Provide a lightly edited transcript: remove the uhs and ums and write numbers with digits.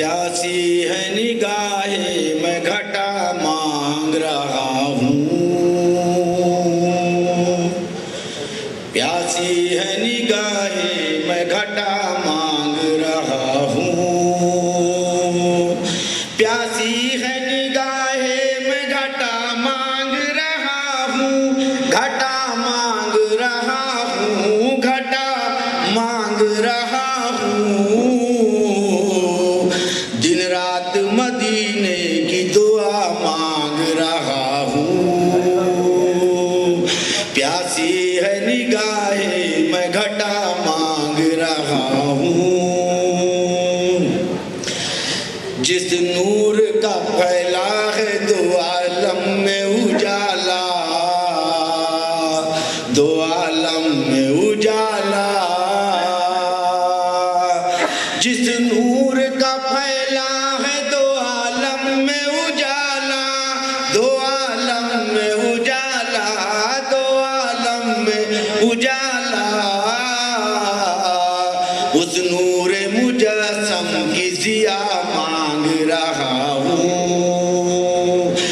प्यासी है निगाहें मैं घटा मांग रहा हूँ, प्यासी है निगाहें मैं घटा मांग रहा हूँ, प्यासी है निगाहें मैं घटा मांग रहा हूँ, घटा मांग रहा हूँ, घटा मांग रहा हूँ। दिन रात मदीने की दुआ मांग रहा हूँ, प्यासी है निगाहें मैं घटा मांग रहा हूँ। जिस नूर का फैला है दो आलम में उजाला, दो आलम में उजाला, जिस नूर का फैला है दो आलम में उजाला, दो आलम में उजाला, दो आलम में उजाला, उस नूर